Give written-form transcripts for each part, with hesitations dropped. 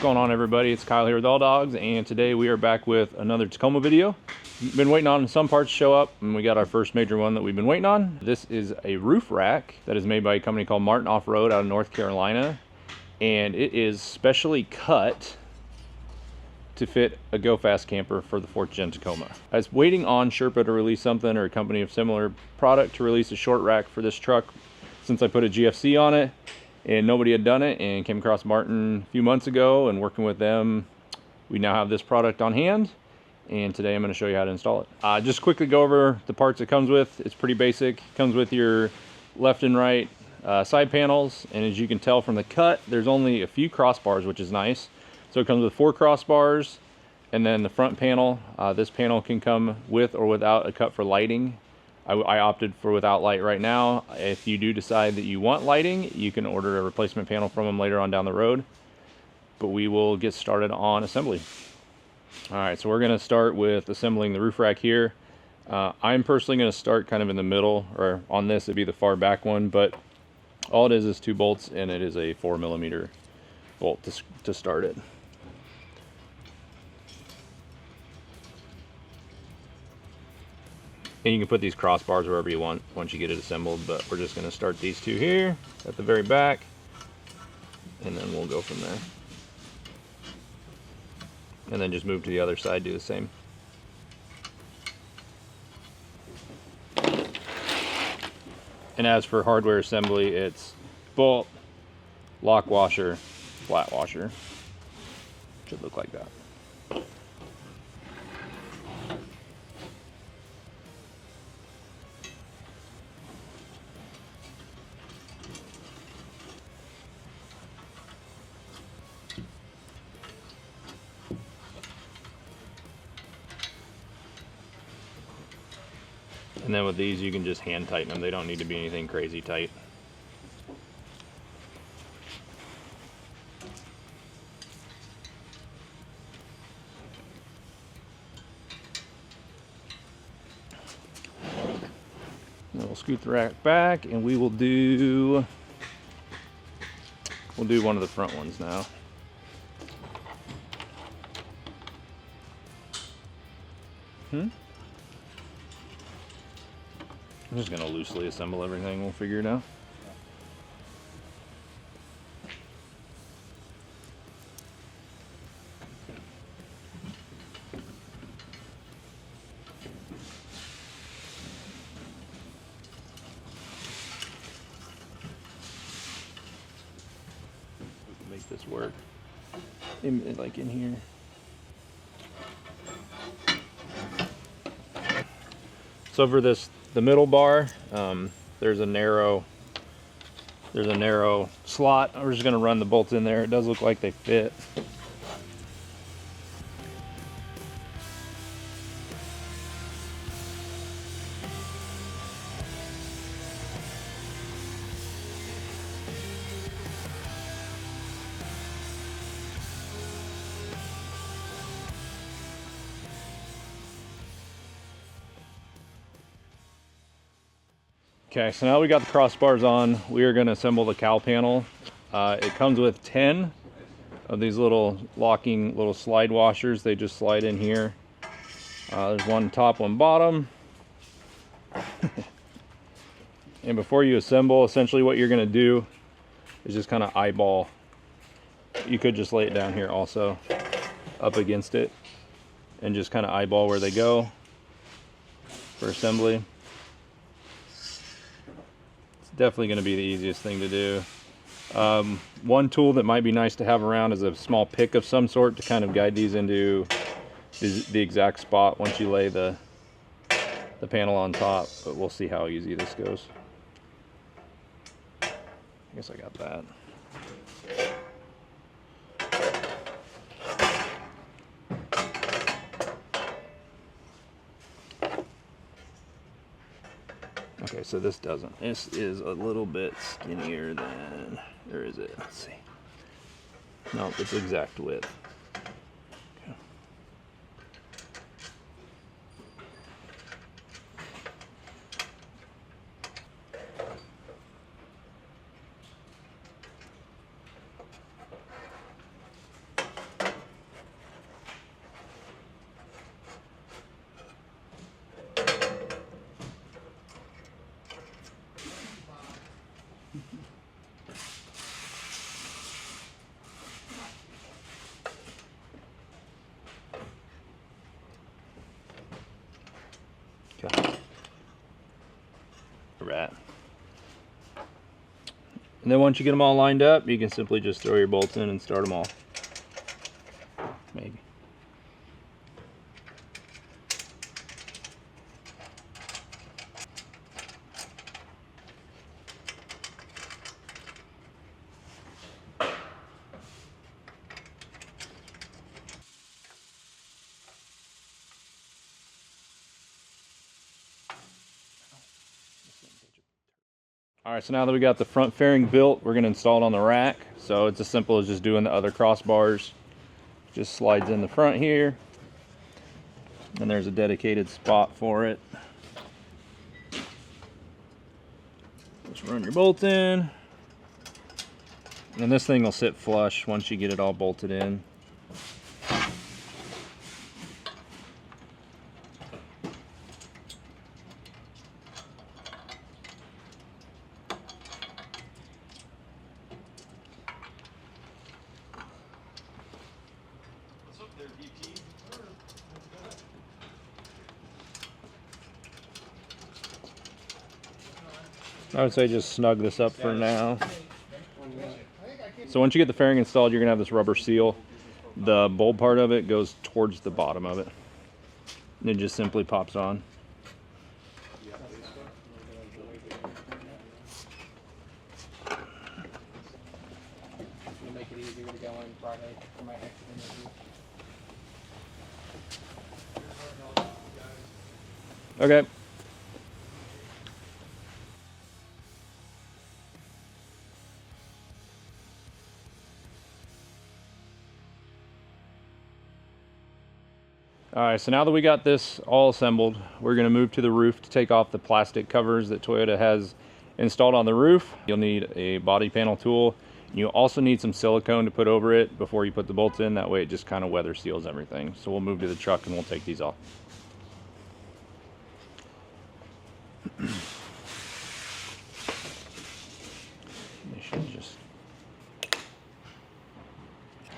What's going on, everybody? It's Kyle here with All Dogs, and today we are back with another Tacoma video. Been waiting on some parts to show up, and we got our first major one that we've been waiting on. This is a roof rack that is made by a company called Martin Offroad out of North Carolina, and it is specially cut to fit a Go Fast camper for the 4th Gen Tacoma. I was waiting on Sherpa to release something, or a company of similar product to release a short rack for this truck, since I put a GFC on it and nobody had done it, and came across Martin a few months ago, and working with them, we now have this product on hand, and today I'm going to show you how to install it. Just quickly go over the parts it comes with. It's pretty basic. It comes with your left and right side panels, and as you can tell from the cut, there's only a few crossbars, which is nice. So it comes with 4 crossbars, and then the front panel, this panel can come with or without a cut for lighting. I opted for without light right now. If you do decide that you want lighting, you can order a replacement panel from them later on down the road. But we will get started on assembly. Alright, so we're going to start with assembling the roof rack here. I'm personally going to start kind of in the middle, or on this it'd be the far back one, but all it is 2 bolts, and it is a 4mm bolt to start it. And you can put these crossbars wherever you want once you get it assembled, but we're just going to start these 2 here at the very back, and then we'll go from there. And then just move to the other side, do the same. And as for hardware assembly, it's bolt, lock washer, flat washer. Should look like that. And then with these, you can just hand tighten them. They don't need to be anything crazy tight. Then we'll scoot the rack back, and we'll do one of the front ones now. I'm just going to loosely assemble everything. We'll figure it out. We can make this work. Like in here. So for this, the middle bar, there's a narrow slot. We're just going to run the bolts in there. It does look like they fit. Okay, so now we got the crossbars on, we are going to assemble the cowl panel. It comes with 10 of these little locking little slide washers. They just slide in here. There's one top, one bottom. And before you assemble, essentially what you're going to do is just kind of eyeball. You could just lay it down here also, up against it, and just kind of eyeball where they go for assembly. Definitely going to be the easiest thing to do. One tool that might be nice to have around is a small pick of some sort to kind of guide these into the exact spot once you lay the panel on top, but we'll see how easy this goes. I guess I got that. Okay, so this doesn't. This is a little bit skinnier than, or is it? Let's see. No, it's exact width. Okay. And then once you get them all lined up, you can simply just throw your bolts in and start them all. Maybe. All right, so now that we got the front fairing built, we're going to install it on the rack. So it's as simple as just doing the other crossbars. Just slides in the front here, and there's a dedicated spot for it. Just run your bolt in, and this thing will sit flush once you get it all bolted in. I would say just snug this up for now. So once you get the fairing installed, you're gonna have this rubber seal. The bulb part of it goes towards the bottom of it. And it just simply pops on. Make it easier to go in Friday for my exit interview. Okay. All right, so now that we got this all assembled, we're gonna move to the roof to take off the plastic covers that Toyota has installed on the roof. You'll need a body panel tool. You also need some silicone to put over it before you put the bolts in. That way it just kind of weather seals everything. So we'll move to the truck and we'll take these off.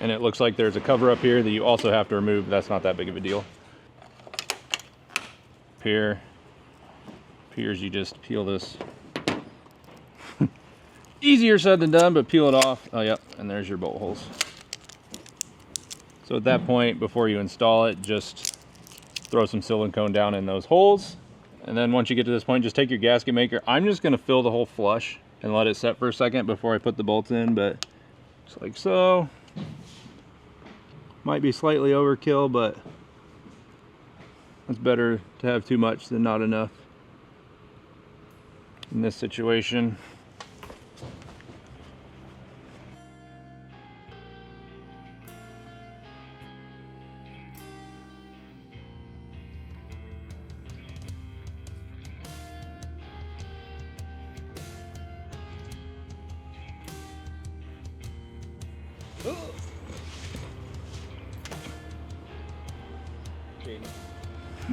And it looks like there's a cover up here that you also have to remove. That's not that big of a deal. Here, appears you just peel this. Easier said than done, but peel it off. Oh, yep, and there's your bolt holes. So at that point, before you install it, just throw some silicone down in those holes. And then once you get to this point, just take your gasket maker. I'm just gonna fill the hole flush and let it set for a second before I put the bolts in, but just like so. Might be slightly overkill, but it's better to have too much than not enough in this situation.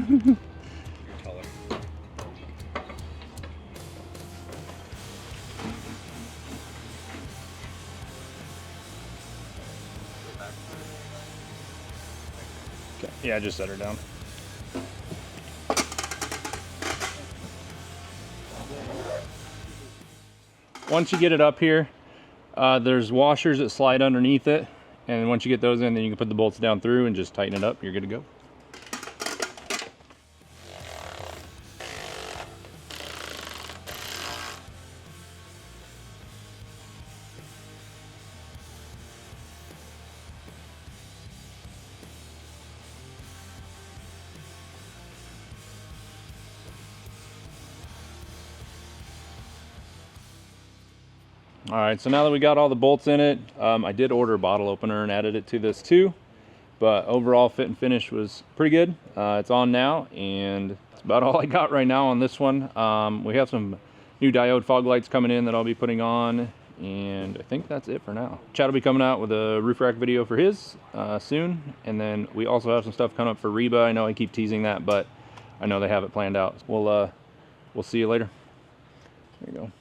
You're taller. Okay. Yeah, just set her down. Once you get it up here, there's washers that slide underneath it, and once you get those in, then you can put the bolts down through and just tighten it up. You're good to go. All right, so now that we got all the bolts in it, I did order a bottle opener and added it to this too, but overall fit and finish was pretty good. It's on now, and that's about all I got right now on this one. We have some new diode fog lights coming in that I'll be putting on, and I think that's it for now. Chad will be coming out with a roof rack video for his soon, and then we also have some stuff coming up for Reba. I know I keep teasing that, but I know they have it planned out. We'll see you later. There you go.